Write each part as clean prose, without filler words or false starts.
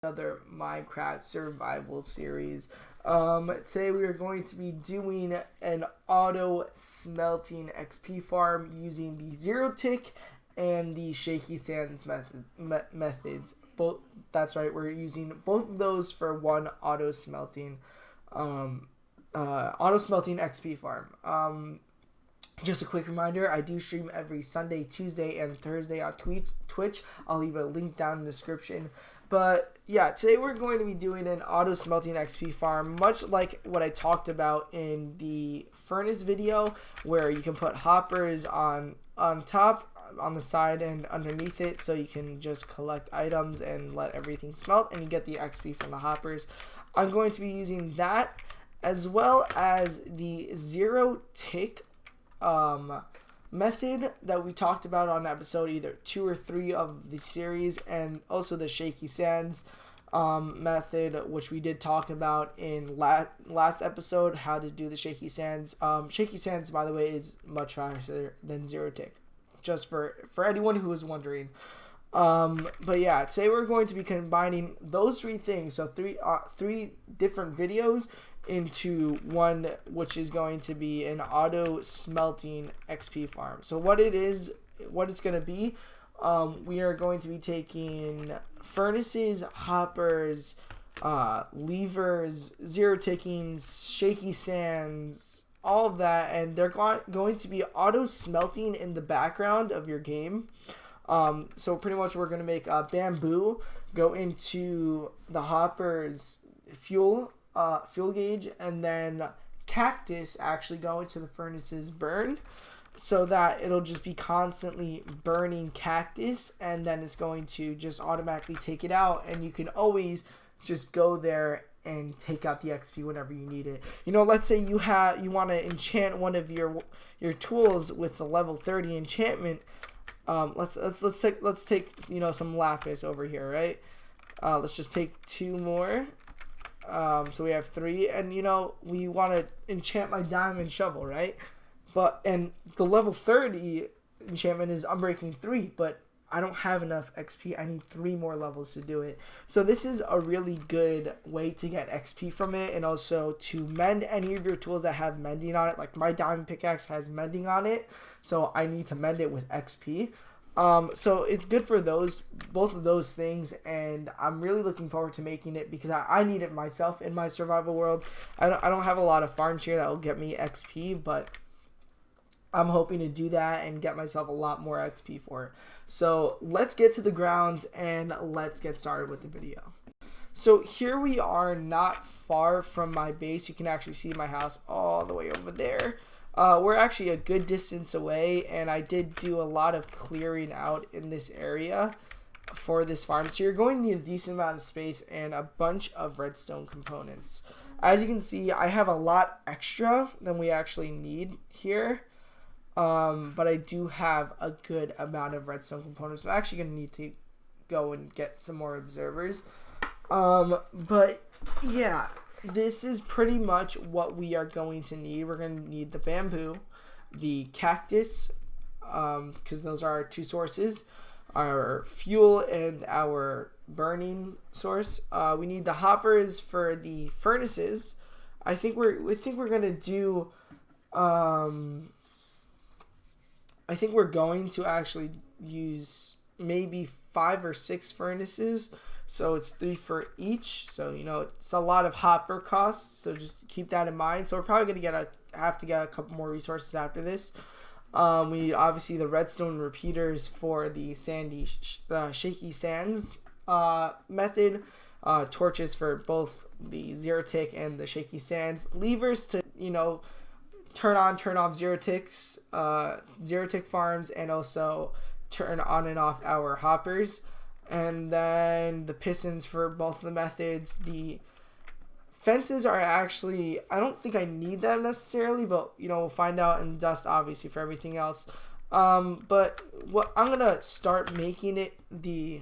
Another Minecraft survival series. Today we are going to be doing an auto smelting XP farm using the zero tick and the shaky sands methods. Both, that's right, we're using both of those for one auto smelting XP farm. Just a quick reminder, I do stream every Sunday, Tuesday, and Thursday on Twitch. I'll leave a link down in the description. But yeah, today we're going to be doing an auto smelting XP farm, much like what I talked about in the furnace video, where you can put hoppers on top, on the side, and underneath it, so you can just collect items and let everything smelt, and you get the XP from the hoppers. I'm going to be using that, as well as the zero tick method that we talked about on episode either 2 or 3 of the series, and also the shaky sands method, which we did talk about in last episode, how to do the shaky sands. Shaky sands, by the way, is much faster than zero tick, just for anyone who is wondering. But yeah, today we're going to be combining those 3 things, so three different videos into one, which is going to be an auto smelting XP farm. So what it's going to be, we are going to be taking furnaces, hoppers, levers, zero ticking, shaky sands, all of that, and they're going to be auto smelting in the background of your game. So pretty much we're going to make bamboo go into the hoppers fuel gauge, and then cactus actually go into the furnaces burn, so that it'll just be constantly burning cactus, and then it's going to just automatically take it out, and you can always just go there and take out the XP whenever you need it. You know, let's say you want to enchant one of your tools with the level 30 enchantment. Let's take some lapis over here, right? Let's just take 2 more. So we have 3, and we want to enchant my diamond shovel, right? And the level 30 enchantment is Unbreaking 3, but I don't have enough XP. I need 3 more levels to do it. So this is a really good way to get XP from it, and also to mend any of your tools that have mending on it. Like my diamond pickaxe has mending on it, so I need to mend it with XP. So it's good for both of those things, and I'm really looking forward to making it, because I need it myself in my survival world. I don't have a lot of farms here that will get me XP, but I'm hoping to do that and get myself a lot more XP for it. So let's get to the grounds and let's get started with the video. So here we are, not far from my base. You can actually see my house all the way over there. We're actually a good distance away, and I did do a lot of clearing out in this area for this farm. So you're going to need a decent amount of space and a bunch of redstone components. As you can see, I have a lot extra than we actually need here, but I do have a good amount of redstone components. I'm actually going to need to go and get some more observers. But yeah, this is pretty much what we are going to need. We're going to need the bamboo, the cactus, because those are our 2 sources, our fuel and our burning source. We need the hoppers for the furnaces. I think we're going to do. I think we're going to actually use maybe 5 or 6 furnaces. So it's 3 for each. So, it's a lot of hopper costs. So just keep that in mind. So we're probably going to have to get a couple more resources after this. We need, obviously, the redstone repeaters for the shaky sands method. Torches for both the zero tick and the shaky sands. Levers to, turn off zero tick farms, and also turn on and off our hoppers. And then the pistons for both of the methods. The fences are actually, I don't think I need them necessarily, but we'll find out in dust, obviously, for everything else. But what I'm gonna start making it, the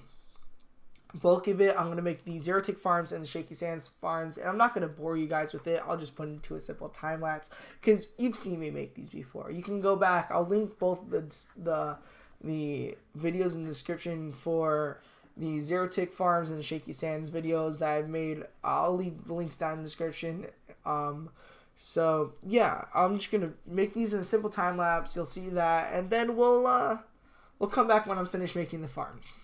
bulk of it, I'm gonna make the zero tick farms and the shaky sands farms, and I'm not gonna bore you guys with it. I'll just put it into a simple time lapse, because you've seen me make these before. You can go back. I'll link both the videos in the description for the zero tick farms and the shaky sands videos that I've made. I'll leave the links down in the description. So yeah, I'm just gonna make these in a simple time lapse. You'll see that, and then we'll come back when I'm finished making the farms.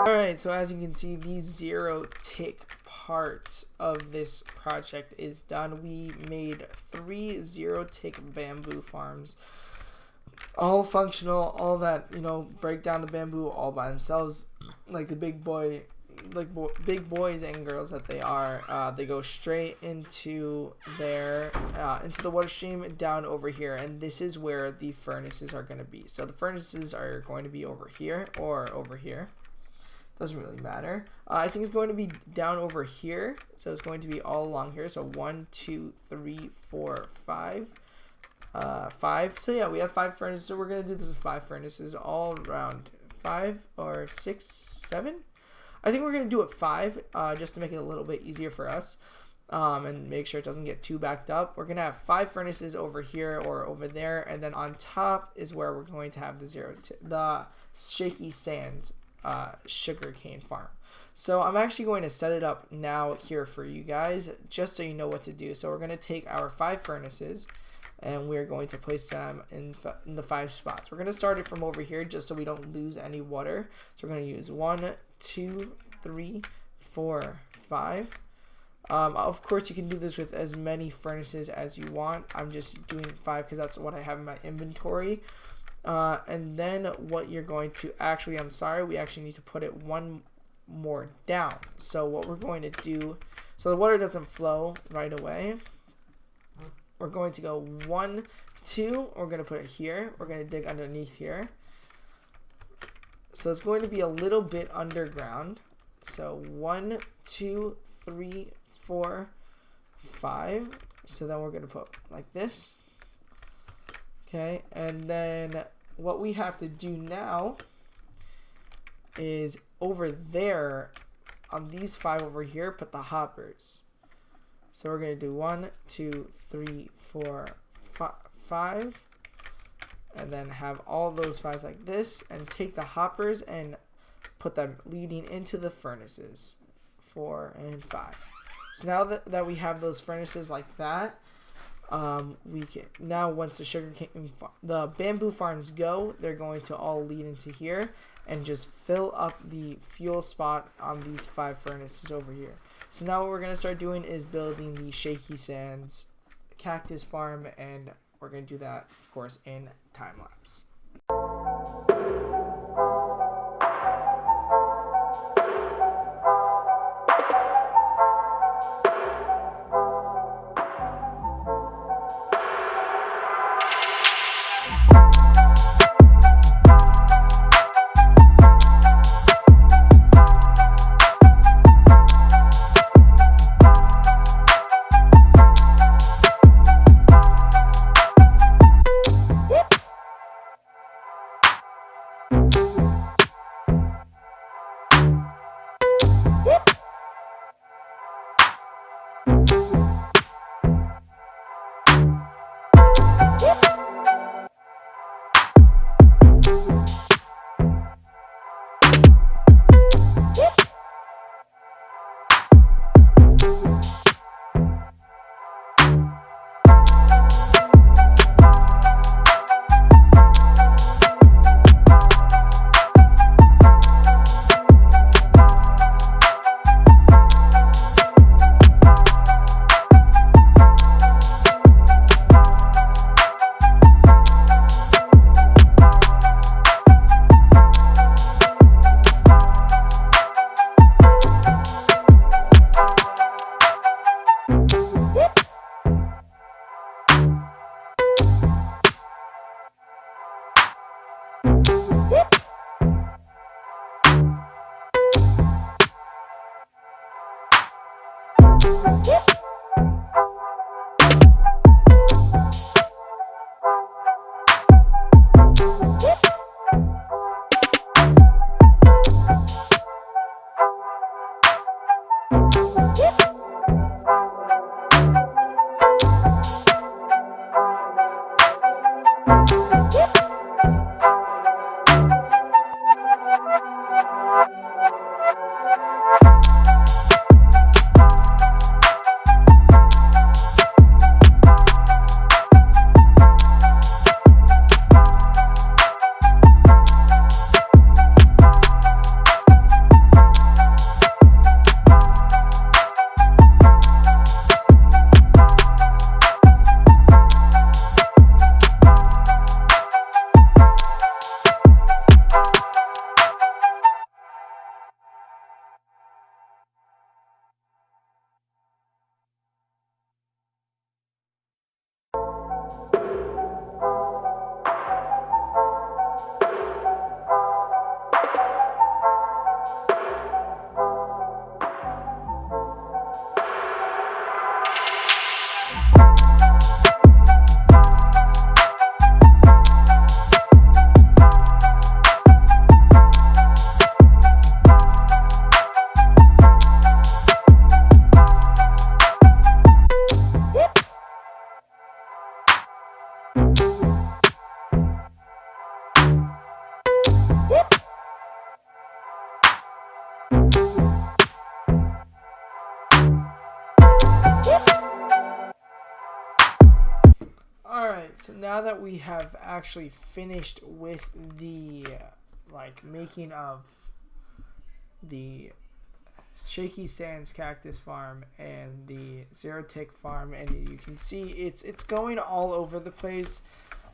Alright, so as you can see, these zero tick part of this project is done. We made 3 zero-tick bamboo farms, all functional, all that, you know, break down the bamboo all by themselves, like the big boys and girls that they are. They go straight into their into the water stream down over here, and this is where the furnaces are going to be. So the furnaces are going to be over here or over here. Doesn't really matter. I think it's going to be down over here, so it's going to be all along here. So 1, 2, 3, 4, 5. 5. So yeah, we have 5 furnaces. So we're gonna do this with 5 furnaces all around. 5 or 6, 7. I think we're gonna do it 5, just to make it a little bit easier for us, and make sure it doesn't get too backed up. We're gonna have 5 furnaces over here or over there, and then on top is where we're going to have the shaky sands sugarcane farm. So I'm actually going to set it up now here for you guys, just so you know what to do. So we're gonna take our 5 furnaces, and we're going to place them in the 5 spots. We're going to start it from over here just so we don't lose any water. So we're going to use 1, 2, 3, 4, 5. Of course, you can do this with as many furnaces as you want. I'm just doing 5 because that's what I have in my inventory. And then what you're going to actually, we actually need to put it one more down. So what we're going to do, so the water doesn't flow right away, we're going to go 1, 2. We're going to put it here. We're going to dig underneath here. So it's going to be a little bit underground. So 1, 2, 3, 4, 5. So then we're going to put like this. Okay, and then what we have to do now is over there on these 5 over here, put the hoppers. So we're going to do 1, 2, 3, 4, 5, and then have all those 5s like this, and take the hoppers and put them leading into the furnaces, 4 and 5. So now that we have those furnaces like that, we can now, once the bamboo farms go, they're going to all lead into here and just fill up the fuel spot on these 5 furnaces over here. So now what we're going to start doing is building the shaky sands cactus farm, and we're going to do that, of course, in time lapse. that we have actually finished with the making of the Shaky Sands Cactus Farm and the Zero Tick Farm, and you can see it's going all over the place.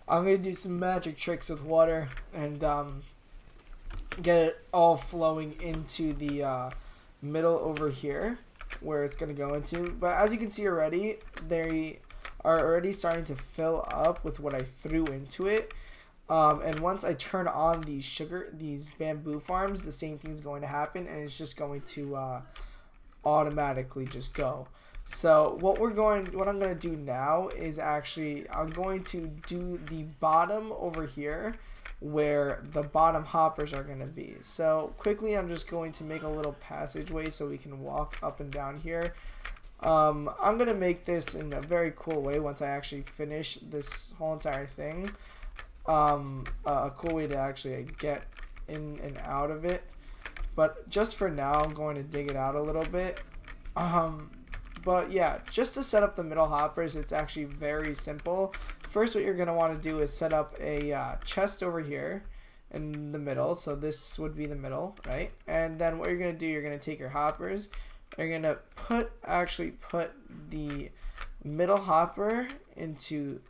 I'm gonna do some magic tricks with water and get it all flowing into the middle over here where it's gonna go into. But as you can see already, they are already starting to fill up with what I threw into it. And once I turn on these bamboo farms, the same thing is going to happen, and it's just going to automatically just go. So what I'm going to do now is I'm going to do the bottom over here where the bottom hoppers are going to be. So quickly, I'm just going to make a little passageway so we can walk up and down here. I'm going to make this in a very cool way once I actually finish this whole entire thing. A cool way to actually get in and out of it, but just for now I'm going to dig it out a little bit. But yeah, just to set up the middle hoppers, it's actually very simple. First, what you're going to want to do is set up a chest over here in the middle, so this would be the middle, right? And then what you're going to do, you're going to take your hoppers, you're going to put the middle hopper into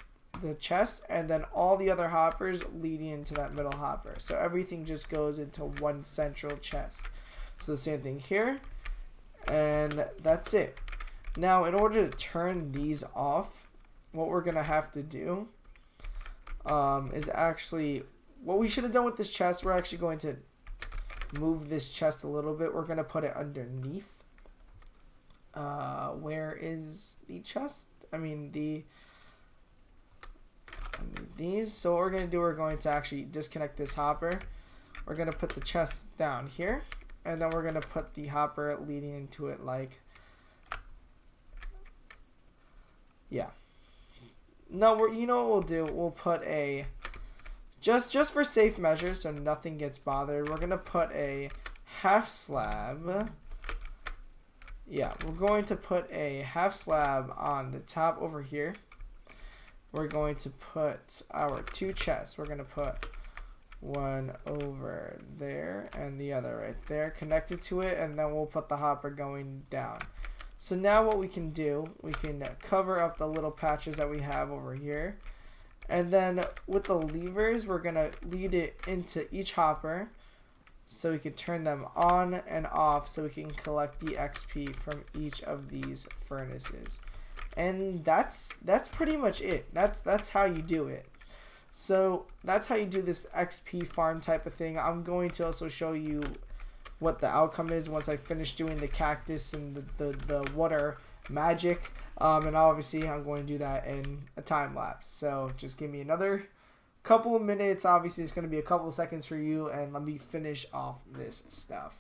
the chest, and then all the other hoppers leading into that middle hopper, so everything just goes into one central chest. So the same thing here, and that's it. Now in order to turn these off, what we're gonna have to do is actually what we should have done with this chest. We're actually going to move this chest a little bit. We're gonna put it underneath. Where is the chest? I mean these. So what we're going to do, we're going to actually disconnect this hopper. We're going to put the chest down here, and then we're going to put the hopper leading into it no, you know what we'll do, we'll put a just for safe measure so nothing gets bothered, we're going to put a half slab. We're going to put a half slab on the top over here. We're going to put our two chests. We're going to put one over there and the other right there connected to it, and then we'll put the hopper going down. So now what we can do, we can cover up the little patches that we have over here, and then with the levers we're going to lead it into each hopper so we can turn them on and off so we can collect the XP from each of these furnaces. And that's pretty much it. That's how you do it. So that's how you do this XP farm type of thing. I'm going to also show you what the outcome is once I finish doing the cactus and the water magic. And obviously I'm going to do that in a time lapse. So just give me another couple of minutes. Obviously it's going to be a couple of seconds for you, and let me finish off this stuff.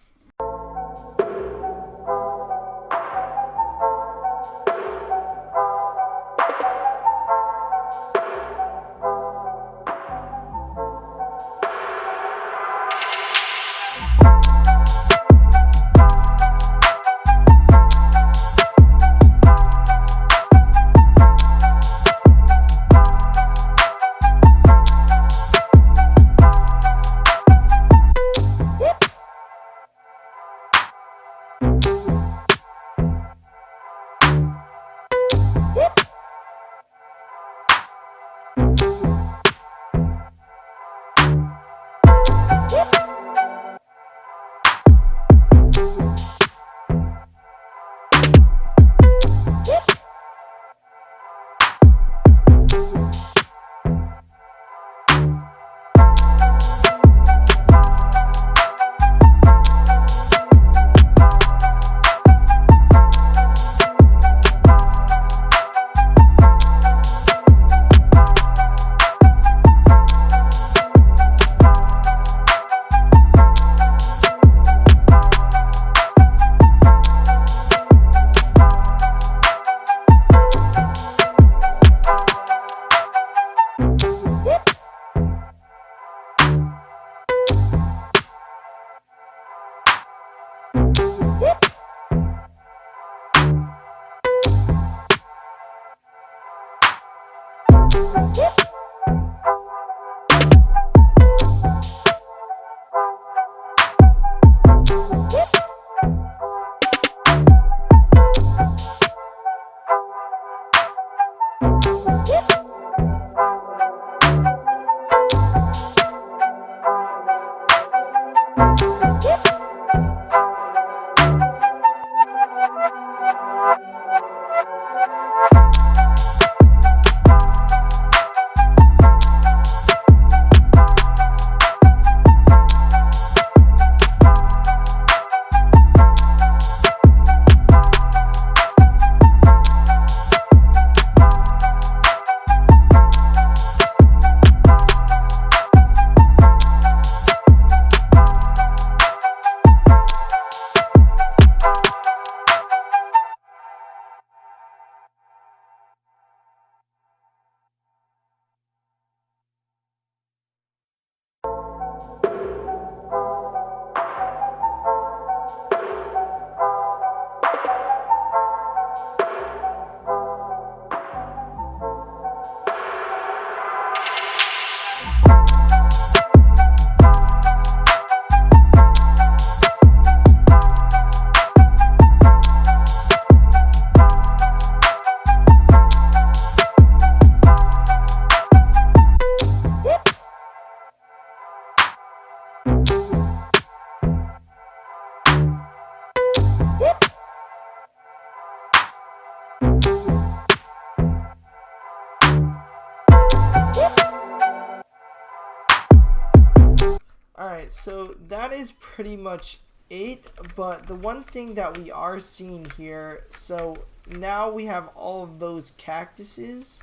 Alright, so that is pretty much it, but the one thing that we are seeing here, so now we have all of those cactuses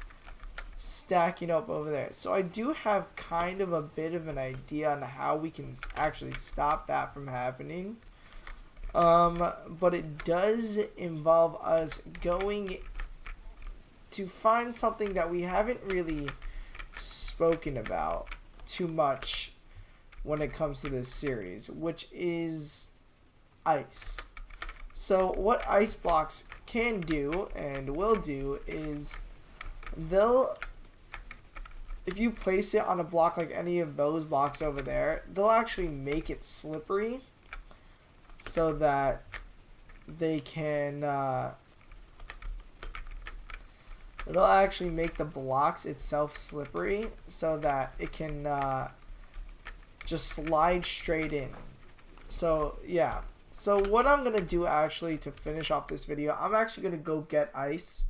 stacking up over there. So I do have kind of a bit of an idea on how we can actually stop that from happening. But it does involve us going to find something that we haven't really spoken about too much when it comes to this series, which is ice. So what ice blocks can do and will do is if you place it on a block like any of those blocks over there, they'll actually make it slippery so that they can it'll actually make the blocks itself slippery so that it can just slide straight in. So yeah, so what I'm gonna do actually to finish off this video, I'm actually gonna go get ice,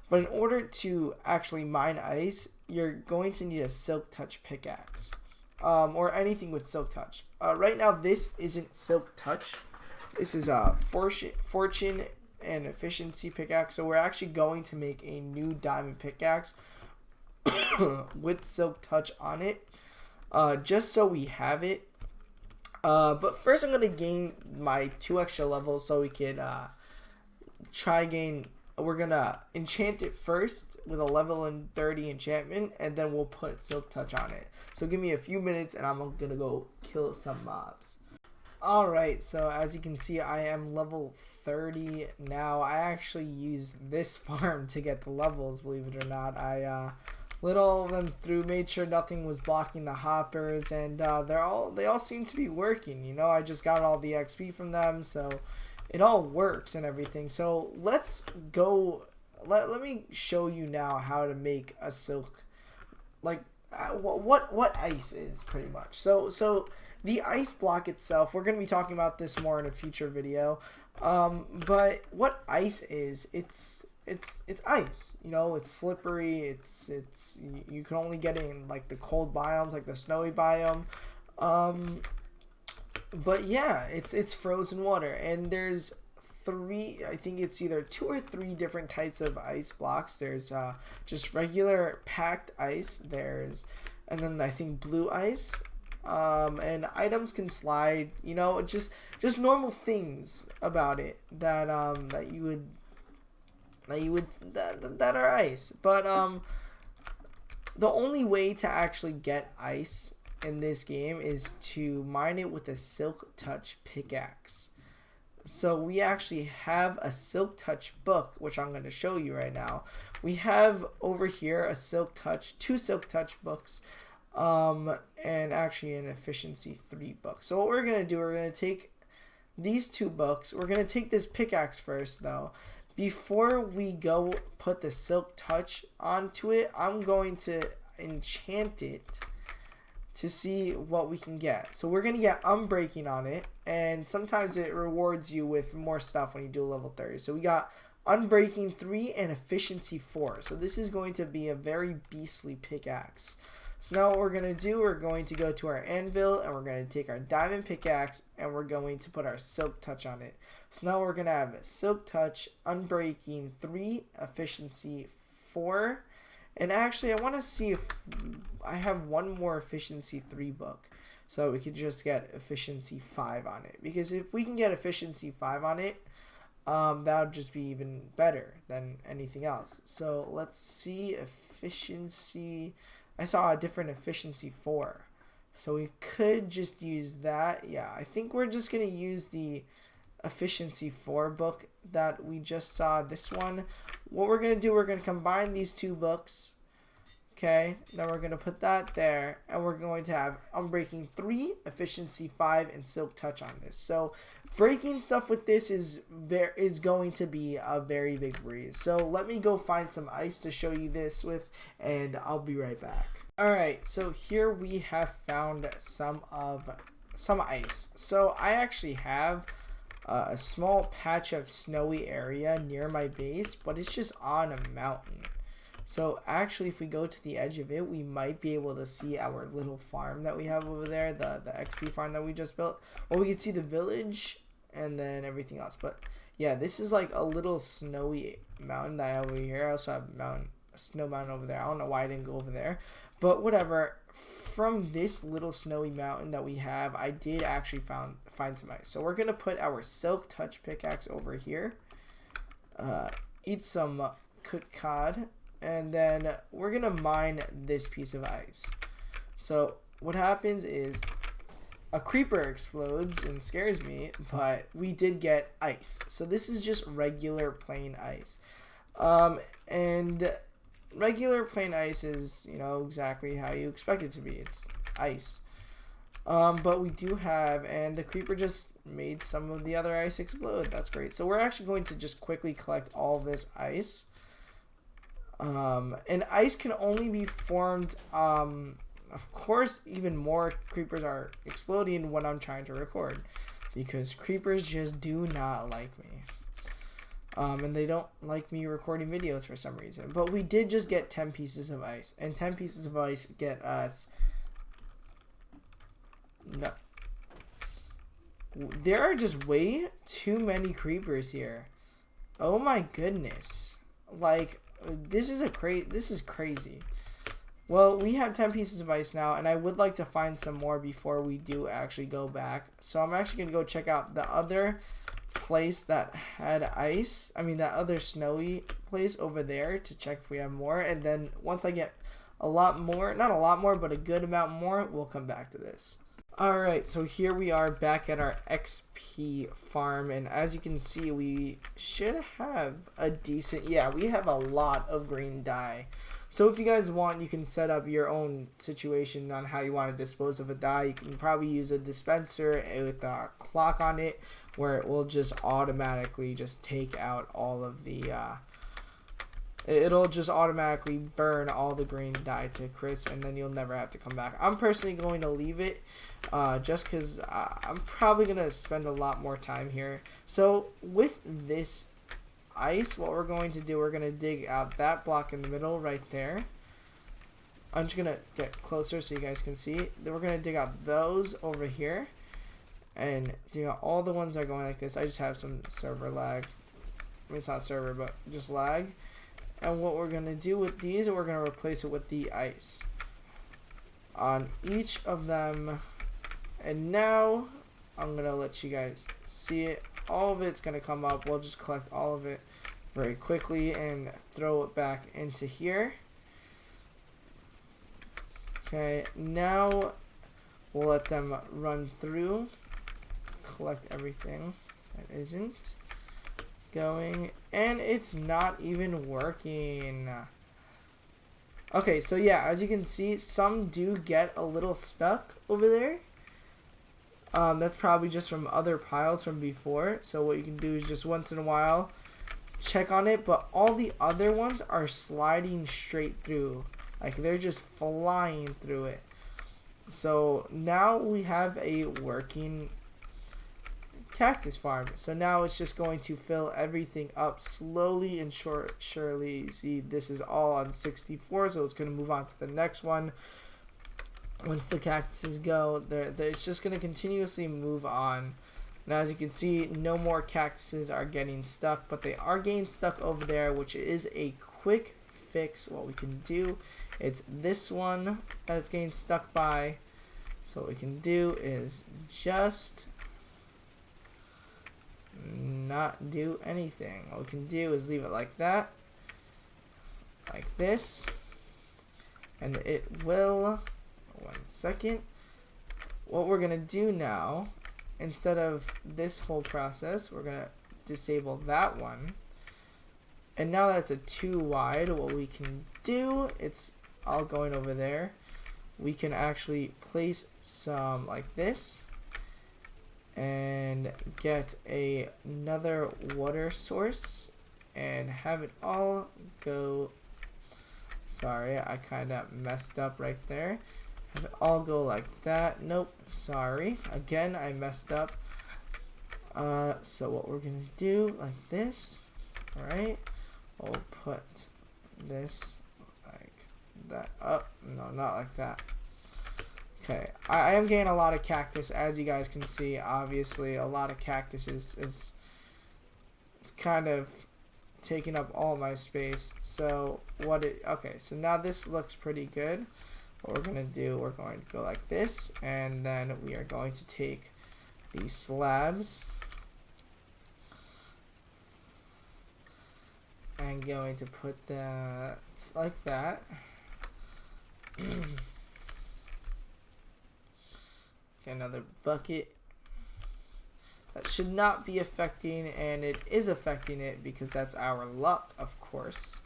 but in order to actually mine ice, you're going to need a silk touch pickaxe, or anything with silk touch. Right now this isn't silk touch, this is a fortune and efficiency pickaxe, so we're actually going to make a new diamond pickaxe with silk touch on it, just so we have it. But first I'm going to gain my 2 extra levels so we can we're going to enchant it first with a level 30 enchantment, and then we'll put silk touch on it. So give me a few minutes and I'm going to go kill some mobs. Alright, so as you can see, I am level 30 now. I actually used this farm to get the levels, believe it or not. I lit all of them through, made sure nothing was blocking the hoppers, and they all seem to be working. You know, I just got all the XP from them, so it all works and everything. So let's go. Let me show you now how to make a silk, like what ice is pretty much. So the ice block itself, we're going to be talking about this more in a future video. But what ice is, it's ice. You know, it's slippery. It's you can only get it in like the cold biomes, like the snowy biome. But yeah, it's frozen water, and there's I think it's either 2 or 3 different types of ice blocks. There's just regular packed ice. And then I think blue ice. And items can slide, you know, just normal things about it that that are ice. But the only way to actually get ice in this game is to mine it with a silk touch pickaxe. So we actually have a silk touch book, which I'm going to show you right now. We have over here a silk touch, 2 silk touch books, and actually an efficiency 3 book. So what we're going to do, we're going to take these 2 books. We're going to take this pickaxe first though. Before we go put the silk touch onto it, I'm going to enchant it to see what we can get. So we're going to get unbreaking on it, and sometimes it rewards you with more stuff when you do level 30. So we got unbreaking 3 and efficiency 4. So this is going to be a very beastly pickaxe. So now what we're going to do, we're going to go to our anvil, and we're going to take our diamond pickaxe, and we're going to put our silk touch on it. So now we're going to have silk touch, unbreaking 3, efficiency 4. And actually, I want to see if I have one more efficiency 3 book, so we could just get efficiency 5 on it. Because if we can get efficiency 5 on it, that would just be even better than anything else. So let's see efficiency. I saw a different efficiency 4, so we could just use that. Yeah, I think we're just going to use the efficiency 4 book that we just saw, this one. What we're going to do, we're going to combine these 2 books. Okay, then we're going to put that there, and we're going to have unbreaking 3, efficiency 5, and silk touch on this. So breaking stuff with this is going to be a very big breeze. So let me go find some ice to show you this with, and I'll be right back. Alright, so here we have found some ice. So I actually have a small patch of snowy area near my base, but it's just on a mountain. So actually, if we go to the edge of it, we might be able to see our little farm that we have over there, the XP farm that we just built. Well, we can see the village and then everything else. But yeah, this is like a little snowy mountain that I have over here. I also have a snow mountain over there. I don't know why I didn't go over there, but whatever. From this little snowy mountain that we have, I did actually find some ice. So we're gonna put our silk touch pickaxe over here. Eat some cooked cod. And then we're going to mine this piece of ice. So what happens is a creeper explodes and scares me, but we did get ice. So this is just regular plain ice. And regular plain ice is, you know, exactly how you expect it to be. It's ice. But we do have, and the creeper just made some of the other ice explode. That's great. So we're actually going to just quickly collect all this ice. And ice can only be formed, of course, even more creepers are exploding when I'm trying to record, because creepers just do not like me. And they don't like me recording videos for some reason. But we did just get 10 pieces of ice, and 10 pieces of ice get us, no, there are just way too many creepers here. Oh my goodness. Like, this is crazy. Well, we have 10 pieces of ice now, and I would like to find some more before we do actually go back. So I'm actually going to go check out the other place that had ice. I mean, that other snowy place over there to check if we have more. And then once I get a lot more, not a lot more, but a good amount more, we'll come back to this. Alright, so here we are back at our XP farm, and as you can see, we should have a decent, yeah, we have a lot of green dye. So if you guys want, you can set up your own situation on how you want to dispose of a dye. You can probably use a dispenser with a clock on it, where it will just automatically just take out all of the, it'll just automatically burn all the green dye to crisp, and then you'll never have to come back. I'm personally going to leave it just because I'm probably going to spend a lot more time here. So with this ice, what we're going to do, we're going to dig out that block in the middle right there. I'm just going to get closer so you guys can see. Then we're going to dig out those over here and dig out all the ones that are going like this. I just have some server lag. I mean, it's not server, but just lag. And what we're going to do with these, we're going to replace it with the ice on each of them. And now I'm going to let you guys see it. All of it's going to come up. We'll just collect all of it very quickly and throw it back into here. Okay, now we'll let them run through, collect everything that isn't going, and it's not even working. Okay, so yeah, as you can see, some do get a little stuck over there. That's probably just from other piles from before. So what you can do is just once in a while check on it, but all the other ones are sliding straight through. Like, they're just flying through it. So now we have a working cactus farm. So now it's just going to fill everything up slowly and surely. See, this is all on 64, so it's going to move on to the next one. Once the cactuses go, it's just going to continuously move on. Now, as you can see, no more cactuses are getting stuck, but they are getting stuck over there, which is a quick fix. What we can do, it's this one that it's getting stuck by. So what we can do is just not do anything. What we can do is leave it like that, like this, and it will, one second, what we're gonna do now, instead of this whole process, we're gonna disable that one, and now that's a 2 wide. What we can do, it's all going over there, we can actually place some like this and get another water source and have it all go, sorry, I kind of messed up right there, have it all go like that. Nope, sorry, again I messed up. So what we're gonna do, like this, alright, we'll put this that up. No, not like that. Okay, I am getting a lot of cactus, as you guys can see. Obviously, a lot of cactus is it's kind of taking up all my space. So okay, so now this looks pretty good. What we're gonna do, we're going to go like this, and then we are going to take these slabs and going to put that like that. Another bucket. That should not be affecting, and it is affecting it because that's our luck, of course.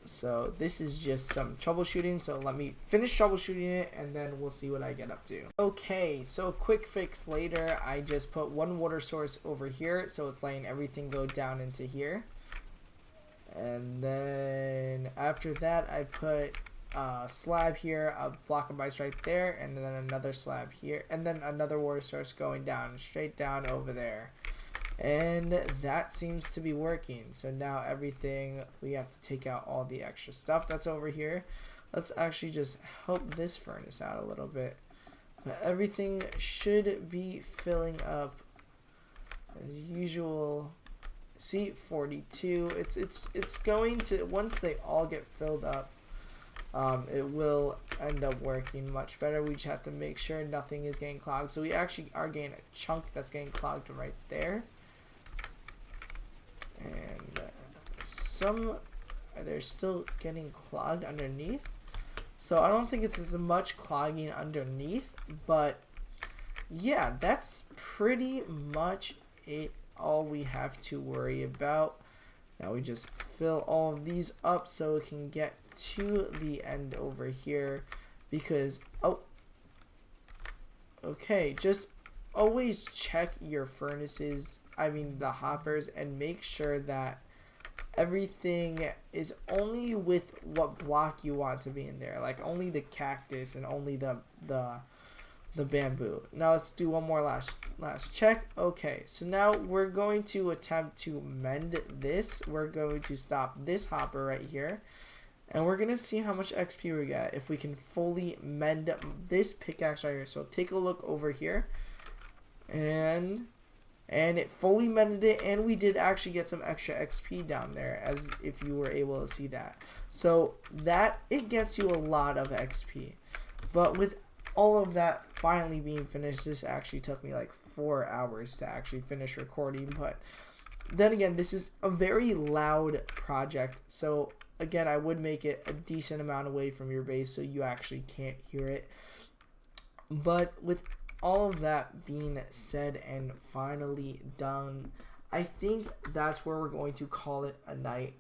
So this is just some troubleshooting, so let me finish troubleshooting it and then we'll see what I get up to. Okay, so quick fix later, I just put one water source over here, so it's letting everything go down into here. And then after that, I put a slab here, a block of ice right there, and then another slab here, and then another water source going down, straight down over there. And that seems to be working. So now everything, we have to take out all the extra stuff that's over here. Let's actually just help this furnace out a little bit. But everything should be filling up as usual. See, 42. It's going to, once they all get filled up, it will end up working much better. We just have to make sure nothing is getting clogged. So we actually are getting a chunk that's getting clogged right there. And they're still getting clogged underneath. So I don't think it's as much clogging underneath, but yeah, that's pretty much it. All we have to worry about. Now we just fill all of these up so it can get to the end over here, because okay, just always check your furnaces, the hoppers, and make sure that everything is only with what block you want to be in there, like only the cactus and only the bamboo. Now let's do one more last check. Okay, so now we're going to attempt to mend this. We're going to stop this hopper right here, and we're gonna see how much XP we get if we can fully mend this pickaxe right here. So take a look over here, and it fully mended it, and we did actually get some extra XP down there, as if you were able to see that. So that, it gets you a lot of XP. But with all of that finally being finished, this actually took me like 4 hours to actually finish recording. But then again, this is a very loud project, so again, I would make it a decent amount away from your base so you actually can't hear it. But with all of that being said and finally done, I think that's where we're going to call it a night.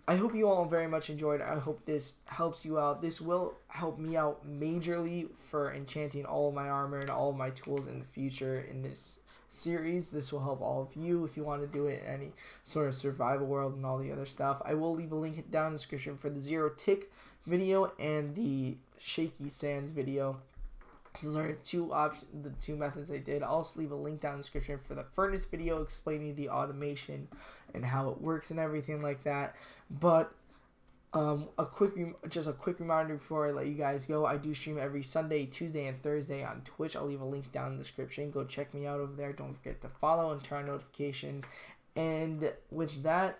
I hope you all very much enjoyed. I hope this helps you out. This will help me out majorly for enchanting all of my armor and all of my tools in the future in this series. This will help all of you if you want to do it in any sort of survival world and all the other stuff. I will leave a link down in the description for the 0 tick video and the shaky sands video. So those are the two methods I did. I'll also leave a link down in the description for the furnace video explaining the automation and how it works and everything like that. But just a quick reminder before I let you guys go, I do stream every Sunday, Tuesday, and Thursday on Twitch. I'll leave a link down in the description. Go check me out over there. Don't forget to follow and turn on notifications. And with that,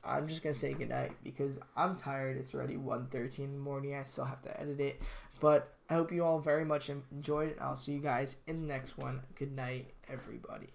I'm just going to say goodnight because I'm tired. It's already 1:13 in the morning. I still have to edit it. But I hope you all very much enjoyed it. I'll see you guys in the next one. Good night, everybody.